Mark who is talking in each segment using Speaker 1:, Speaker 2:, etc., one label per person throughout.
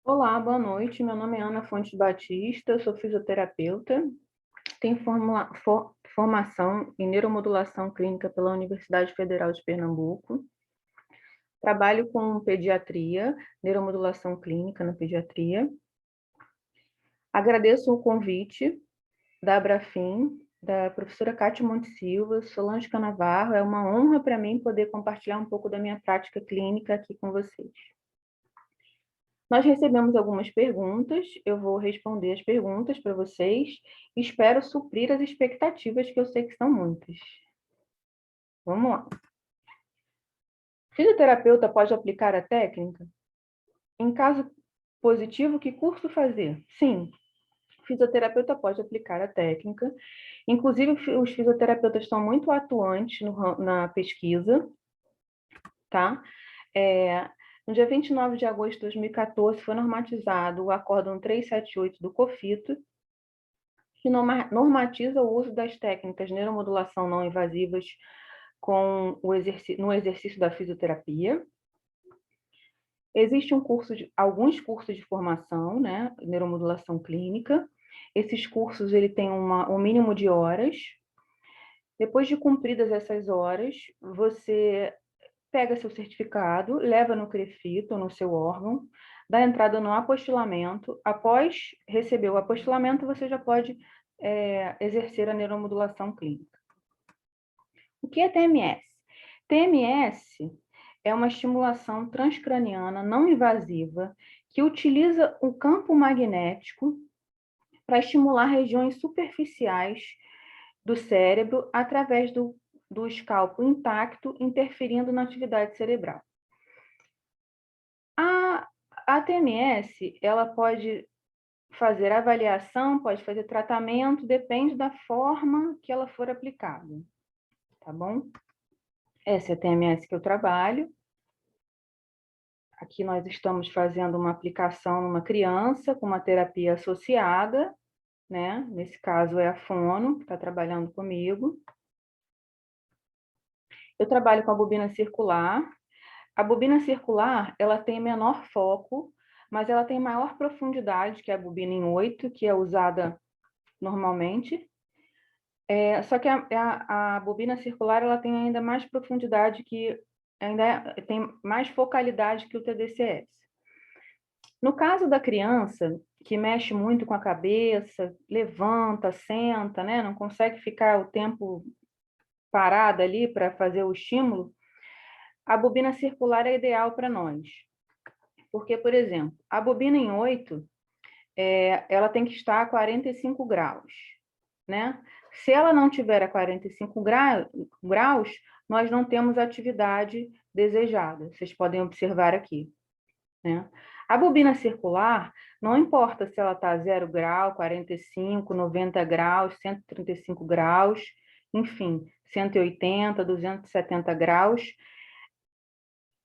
Speaker 1: Olá, boa noite. Meu nome é Ana Fontes Batista, eu sou fisioterapeuta, tenho formação em neuromodulação clínica pela Universidade Federal de Pernambuco, trabalho com pediatria, neuromodulação clínica na pediatria. Agradeço o convite da Abrafim, da professora Cátia Monte Silva, Solange Canavarro. É uma honra para mim poder compartilhar um pouco da minha prática clínica aqui com vocês. Nós recebemos algumas perguntas, eu vou responder as perguntas para vocês e espero suprir as expectativas, que eu sei que são muitas. Vamos lá. Fisioterapeuta pode aplicar a técnica? Em caso positivo, que curso fazer? Sim, fisioterapeuta pode aplicar a técnica. Inclusive, os fisioterapeutas estão muito atuantes na pesquisa, tá? No dia 29 de agosto de 2014, foi normatizado o Acórdão 378 do COFITO, que normatiza o uso das técnicas de neuromodulação não invasivas no exercício da fisioterapia. Existe alguns cursos de formação, né, neuromodulação clínica. Esses cursos ele tem um mínimo de horas. Depois de cumpridas essas horas, você pega seu certificado, leva no CREFIT ou no seu órgão, dá entrada no apostilamento. Após receber o apostilamento, você já pode exercer a neuromodulação clínica. O que é TMS? TMS é uma estimulação transcraniana não invasiva que utiliza o campo magnético para estimular regiões superficiais do cérebro através do escalpo intacto, interferindo na atividade cerebral. A TMS, ela pode fazer avaliação, pode fazer tratamento, depende da forma que ela for aplicada, tá bom? Essa é a TMS que eu trabalho. Aqui nós estamos fazendo uma aplicação numa criança com uma terapia associada, né? Nesse caso é a fono, que está trabalhando comigo. Eu trabalho com a bobina circular. A bobina circular, ela tem menor foco, mas ela tem maior profundidade que a bobina em 8, que é usada normalmente. Só que a bobina circular, ela tem ainda mais profundidade tem mais focalidade que o TDCS. No caso da criança, que mexe muito com a cabeça, levanta, senta, né? Não consegue ficar o tempo parada ali para fazer o estímulo, a bobina circular é ideal para nós. Porque, por exemplo, a bobina em 8, ela tem que estar a 45 graus, né? Se ela não tiver a 45 graus, nós não temos a atividade desejada. Vocês podem observar aqui, né? A bobina circular, não importa se ela está a 0 grau, 45, 90 graus, 135 graus, enfim, 180, 270 graus,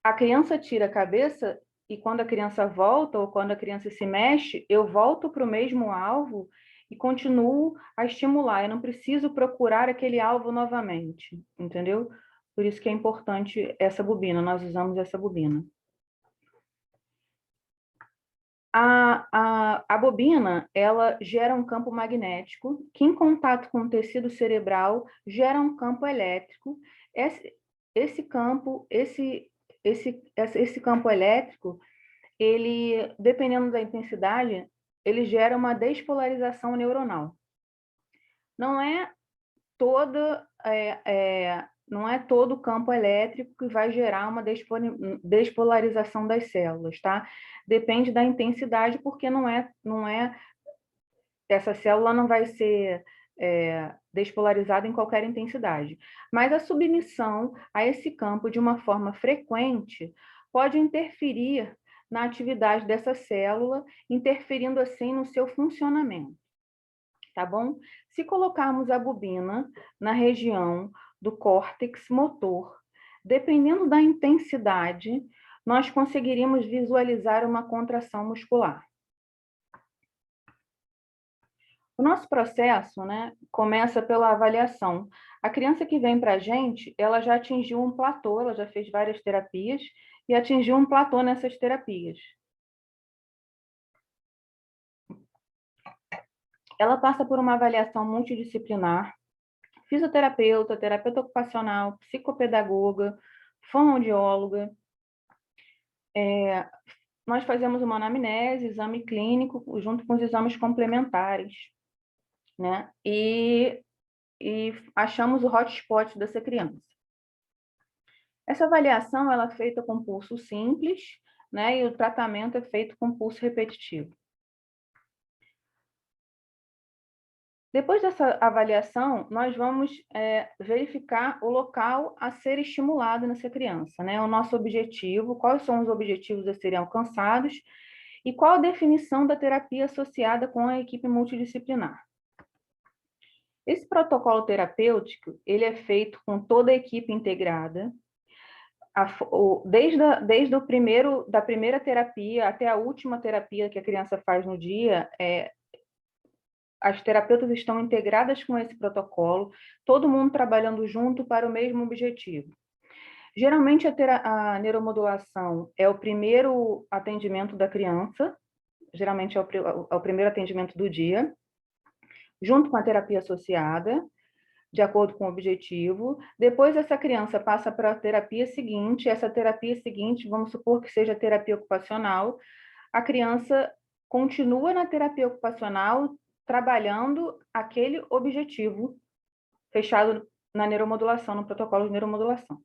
Speaker 1: a criança tira a cabeça e quando a criança volta ou quando a criança se mexe, eu volto para o mesmo alvo e continuo a estimular. Eu não preciso procurar aquele alvo novamente, entendeu? Por isso que é importante essa bobina, nós usamos essa bobina. A bobina, ela gera um campo magnético que, em contato com o tecido cerebral, gera um campo elétrico. Esse campo elétrico, ele, dependendo da intensidade, ele gera uma despolarização neuronal. Não é não é todo o campo elétrico que vai gerar uma despolarização das células, tá? Depende da intensidade, porque essa célula não vai ser despolarizada em qualquer intensidade. Mas a submissão a esse campo de uma forma frequente pode interferir na atividade dessa célula, interferindo assim no seu funcionamento, tá bom? Se colocarmos a bobina na região do córtex motor, dependendo da intensidade, nós conseguiríamos visualizar uma contração muscular. O nosso processo, né, começa pela avaliação. A criança que vem para a gente, ela já atingiu um platô, ela já fez várias terapias e atingiu um platô nessas terapias. Ela passa por uma avaliação multidisciplinar, fisioterapeuta, terapeuta ocupacional, psicopedagoga, fonoaudióloga. Nós fazemos uma anamnese, exame clínico, junto com os exames complementares, né? E achamos o hotspot dessa criança. Essa avaliação ela é feita com pulso simples, né? E o tratamento é feito com pulso repetitivo. Depois dessa avaliação, nós vamos verificar o local a ser estimulado nessa criança, né? O nosso objetivo, quais são os objetivos a serem alcançados e qual a definição da terapia associada com a equipe multidisciplinar. Esse protocolo terapêutico, ele é feito com toda a equipe integrada, desde da primeira terapia até a última terapia que a criança faz no dia, as terapeutas estão integradas com esse protocolo, todo mundo trabalhando junto para o mesmo objetivo. Geralmente, a neuromodulação é o primeiro atendimento da criança, geralmente é o primeiro atendimento do dia, junto com a terapia associada, de acordo com o objetivo. Depois, essa criança passa para a terapia seguinte, essa terapia seguinte, vamos supor que seja terapia ocupacional, a criança continua na terapia ocupacional, trabalhando aquele objetivo fechado na neuromodulação, no protocolo de neuromodulação.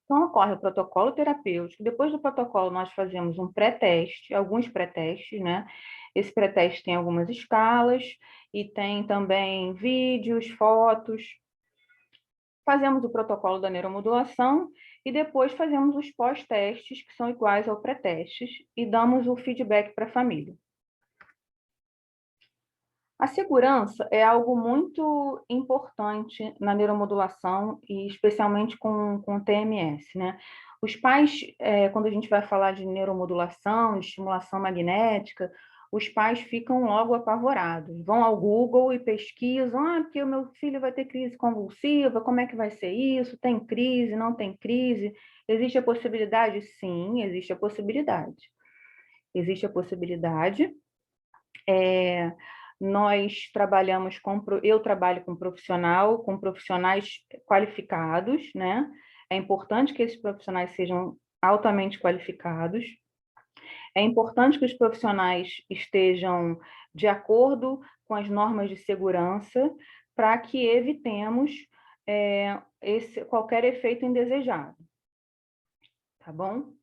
Speaker 1: Então, ocorre o protocolo terapêutico. Depois do protocolo, nós fazemos um pré-teste, alguns pré-testes, né? Esse pré-teste tem algumas escalas e tem também vídeos, fotos. Fazemos o protocolo da neuromodulação e depois fazemos os pós-testes, que são iguais ao pré-testes, e damos o feedback para a família. A segurança é algo muito importante na neuromodulação e especialmente com o TMS, né? Os pais, quando a gente vai falar de neuromodulação, de estimulação magnética, os pais ficam logo apavorados, vão ao Google e pesquisam, porque o meu filho vai ter crise convulsiva, como é que vai ser isso? Tem crise, não tem crise? Existe a possibilidade? Sim, existe a possibilidade. Existe a possibilidade. Nós trabalhamos eu trabalho com profissionais qualificados, né? É importante que esses profissionais sejam altamente qualificados. É importante que os profissionais estejam de acordo com as normas de segurança para que evitemos qualquer efeito indesejado. Tá bom? Vou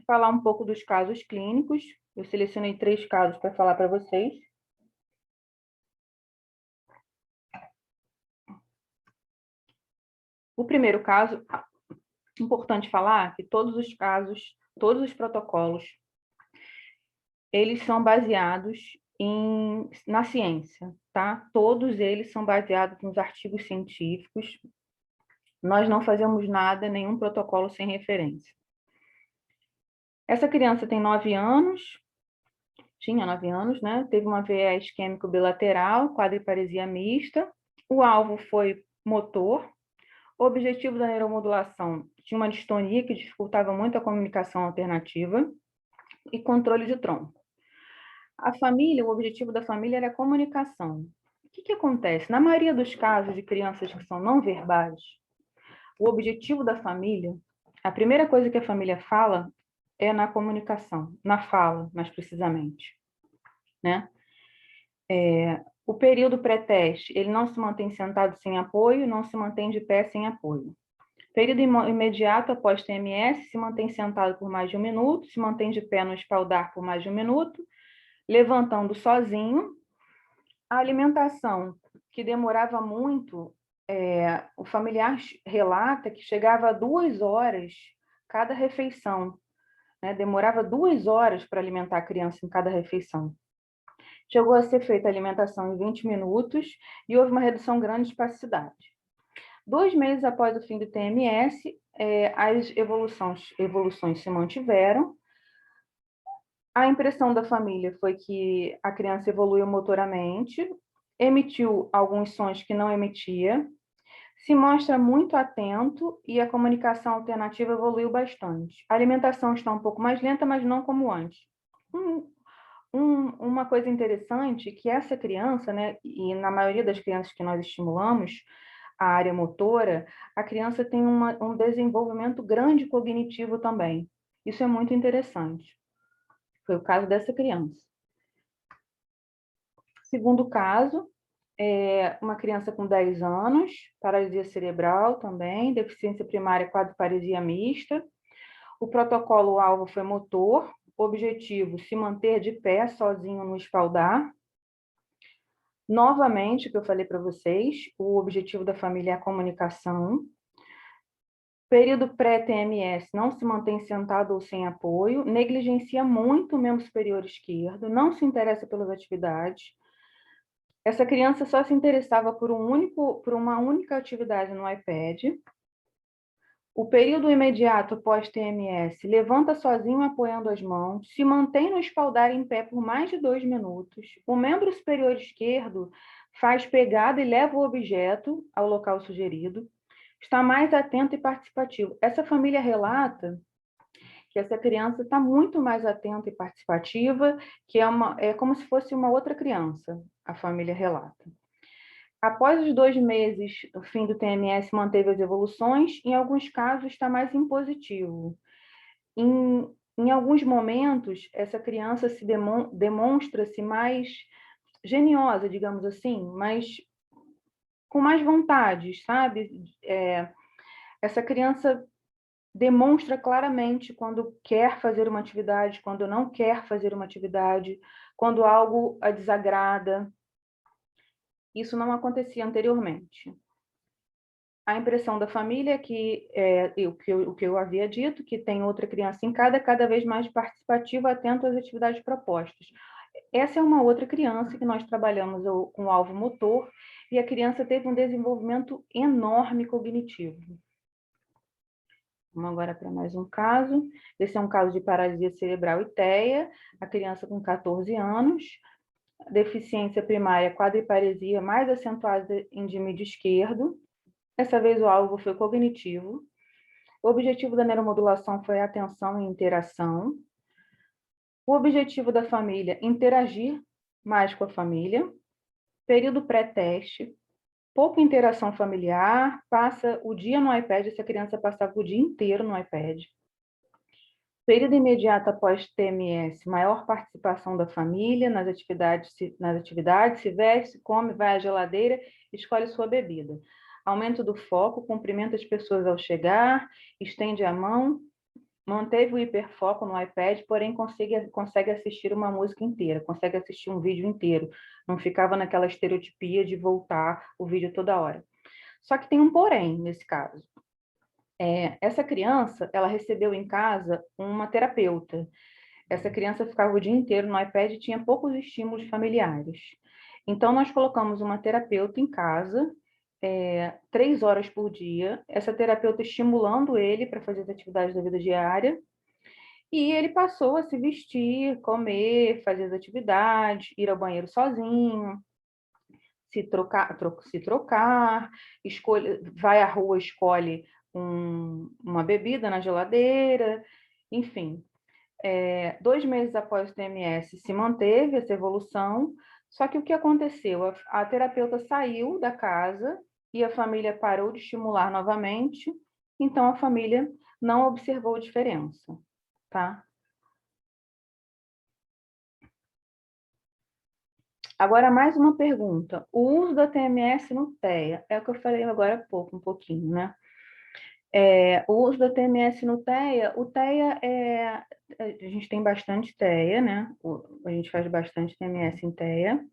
Speaker 1: falar um pouco dos casos clínicos. Eu selecionei 3 casos para falar para vocês. O primeiro caso, importante falar que todos os casos, todos os protocolos, eles são baseados na ciência, tá? Todos eles são baseados nos artigos científicos. Nós não fazemos nada, nenhum protocolo sem referência. Essa criança tem 9 anos, tinha 9 anos, né? Teve uma VE isquêmico bilateral, quadriparesia mista. O alvo foi motor. O objetivo da neuromodulação tinha uma distonia que dificultava muito a comunicação alternativa e controle de tronco. O objetivo da família era a comunicação. O que acontece? Na maioria dos casos de crianças que são não verbais, o objetivo da família, a primeira coisa que a família fala é na comunicação, na fala, mais precisamente, né? O período pré-teste, ele não se mantém sentado sem apoio, não se mantém de pé sem apoio. Período imediato após TMS, se mantém sentado por mais de 1 minuto, se mantém de pé no espaldar por mais de 1 minuto, levantando sozinho. A alimentação, que demorava muito, o familiar relata que chegava a 2 horas cada refeição, né? Demorava 2 horas para alimentar a criança em cada refeição. Chegou a ser feita a alimentação em 20 minutos e houve uma redução grande de espasticidade. 2 meses após o fim do TMS, as evoluções se mantiveram. A impressão da família foi que a criança evoluiu motoramente, emitiu alguns sons que não ematia, se mostra muito atento e a comunicação alternativa evoluiu bastante. A alimentação está um pouco mais lenta, mas não como antes. uma coisa interessante que essa criança, né, e na maioria das crianças que nós estimulamos a área motora, a criança tem um desenvolvimento grande cognitivo também. Isso é muito interessante. Foi o caso dessa criança. Segundo caso, é uma criança com 10 anos, paralisia cerebral também, deficiência primária quadriparesia mista. O protocolo-alvo foi motor, objetivo, se manter de pé sozinho no espaldar. Novamente, o que eu falei para vocês, o objetivo da família é a comunicação. Período pré-TMS, não se mantém sentado ou sem apoio, negligencia muito o membro superior esquerdo, não se interessa pelas atividades. Essa criança só se interessava por uma única atividade no iPad. O período imediato pós-TMS, levanta sozinho apoiando as mãos, se mantém no espaldar em pé por mais de 2 minutos. O membro superior esquerdo faz pegada e leva o objeto ao local sugerido. Está mais atento e participativo. Essa família relata que essa criança está muito mais atenta e participativa, que é como se fosse uma outra criança, a família relata. Após os 2 meses, o fim do TMS manteve as evoluções, em alguns casos está mais impositivo. Em alguns momentos, essa criança demonstra-se mais geniosa, digamos assim, com mais vontade, sabe? Essa criança demonstra claramente quando quer fazer uma atividade, quando não quer fazer uma atividade, quando algo a desagrada. Isso não acontecia anteriormente. A impressão da família é que, o que eu havia dito, que tem outra criança em cada vez mais participativa, atento às atividades propostas. Essa é uma outra criança que nós trabalhamos com o alvo motor, e a criança teve um desenvolvimento enorme cognitivo. Vamos agora para mais um caso. Esse é um caso de paralisia cerebral e TEA, a criança com 14 anos, deficiência primária quadriparesia mais acentuada em dímide esquerdo. Dessa vez o alvo foi cognitivo. O objetivo da neuromodulação foi atenção e interação. O objetivo da família, interagir mais com a família. Período pré-teste, pouca interação familiar, passa o dia no iPad, essa criança passava o dia inteiro no iPad. Período imediato após TMS, maior participação da família nas atividades, se veste, come, vai à geladeira, escolhe sua bebida. Aumento do foco, cumprimenta as pessoas ao chegar, estende a mão, manteve o hiperfoco no iPad, porém consegue assistir uma música inteira, consegue assistir um vídeo inteiro. Não ficava naquela estereotipia de voltar o vídeo toda hora. Só que tem um porém nesse caso. Essa criança, ela recebeu em casa uma terapeuta. Essa criança ficava o dia inteiro no iPad e tinha poucos estímulos familiares. Então, nós colocamos uma terapeuta em casa, 3 horas por dia, essa terapeuta estimulando ele para fazer as atividades da vida diária, e ele passou a se vestir, comer, fazer as atividades, ir ao banheiro sozinho, se trocar, vai à rua, escolhe uma bebida na geladeira, enfim. 2 meses após o TMS, se manteve essa evolução, só que o que aconteceu? A terapeuta saiu da casa e a família parou de estimular novamente, então a família não observou diferença, tá? Agora, mais uma pergunta. O uso da TMS no TEA, é o que eu falei agora há pouco, um pouquinho, né? O uso da TMS no TEA, o TEA a gente tem bastante TEA, né? A gente faz bastante TMS em TEA.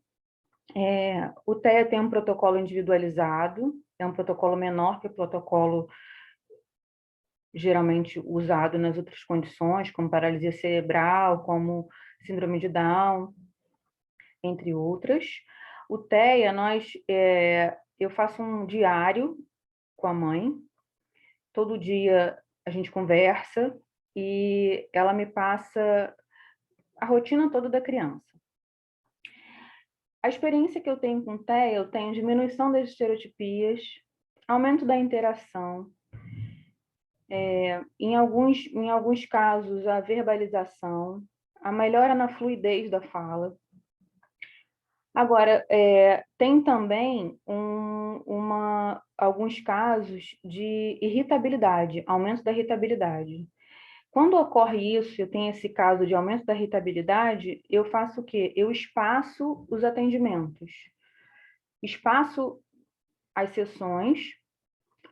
Speaker 1: O TEA tem um protocolo individualizado, é um protocolo menor que o protocolo geralmente usado nas outras condições, como paralisia cerebral, como síndrome de Down, entre outras. O TEA, eu faço um diário com a mãe, todo dia a gente conversa e ela me passa a rotina toda da criança. A experiência que eu tenho com TEA, eu tenho diminuição das estereotipias, aumento da interação, em alguns casos, a verbalização, a melhora na fluidez da fala. Agora, tem também alguns casos de irritabilidade, aumento da irritabilidade. Quando ocorre isso, eu tenho esse caso de aumento da irritabilidade, eu faço o quê? Eu espaço os atendimentos, espaço as sessões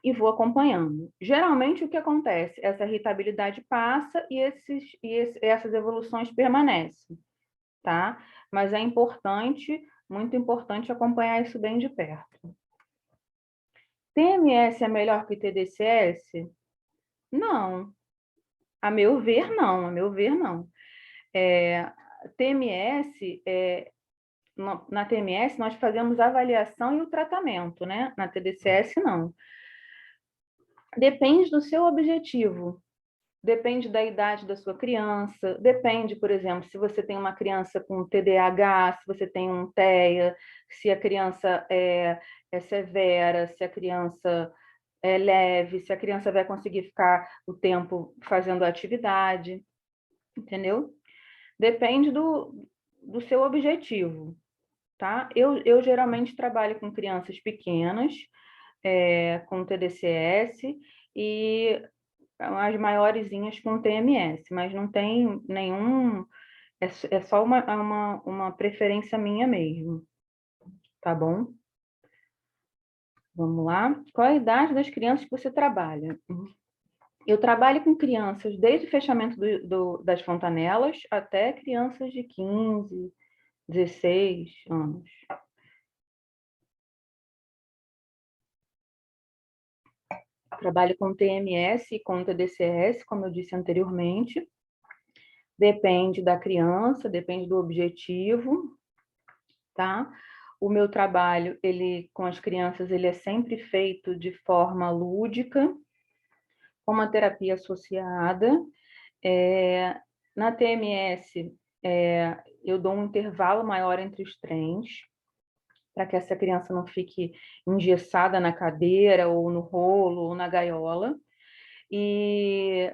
Speaker 1: e vou acompanhando. Geralmente, o que acontece? Essa irritabilidade passa e essas evoluções permanecem, tá? Mas é importante, muito importante, acompanhar isso bem de perto. TMS é melhor que TDCS? Não. A meu ver, não. A meu ver, não. TMS, na TMS, nós fazemos a avaliação e o tratamento, né? Na TDCS, não. Depende do seu objetivo. Depende da idade da sua criança, depende, por exemplo, se você tem uma criança com TDAH, se você tem um TEA, se a criança é severa, se a criança é leve, se a criança vai conseguir ficar o tempo fazendo atividade, entendeu? Depende do seu objetivo, tá? Eu geralmente trabalho com crianças pequenas, com TDCS, e as maiorzinhas com TMS, mas não tem nenhum, é só uma preferência minha mesmo, tá bom? Vamos lá. Qual a idade das crianças que você trabalha? Eu trabalho com crianças desde o fechamento das fontanelas até crianças de 15, 16 anos. Trabalho com TMS e com TDCS, como eu disse anteriormente. Depende da criança, depende do objetivo, tá? O meu trabalho, com as crianças, ele é sempre feito de forma lúdica, com uma terapia associada. Na TMS, eu dou um intervalo maior entre os trens, para que essa criança não fique engessada na cadeira, ou no rolo, ou na gaiola. E,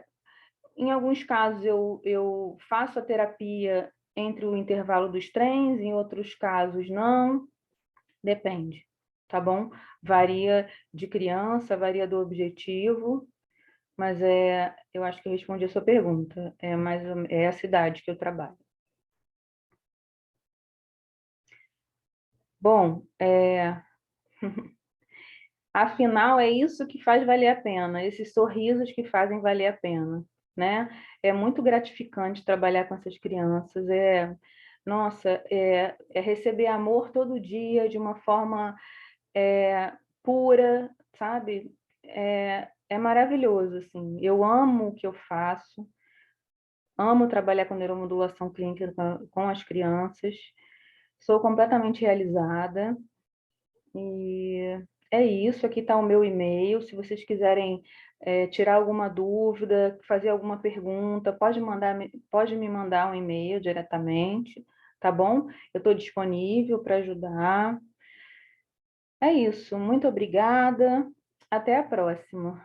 Speaker 1: em alguns casos, eu faço a terapia entre o intervalo dos trens, em outros casos, não. Depende, tá bom? Varia de criança, varia do objetivo, mas eu acho que eu respondi a sua pergunta. É a cidade que eu trabalho. Bom, afinal é isso que faz valer a pena, esses sorrisos que fazem valer a pena, né? É muito gratificante trabalhar com essas crianças. Nossa, é receber amor todo dia de uma forma pura, sabe? É maravilhoso, assim. Eu amo o que eu faço, amo trabalhar com neuromodulação clínica com as crianças, sou completamente realizada e é isso. Aqui está o meu e-mail. Se vocês quiserem tirar alguma dúvida, fazer alguma pergunta, pode me mandar um e-mail diretamente, tá bom? Eu estou disponível para ajudar. É isso. Muito obrigada. Até a próxima.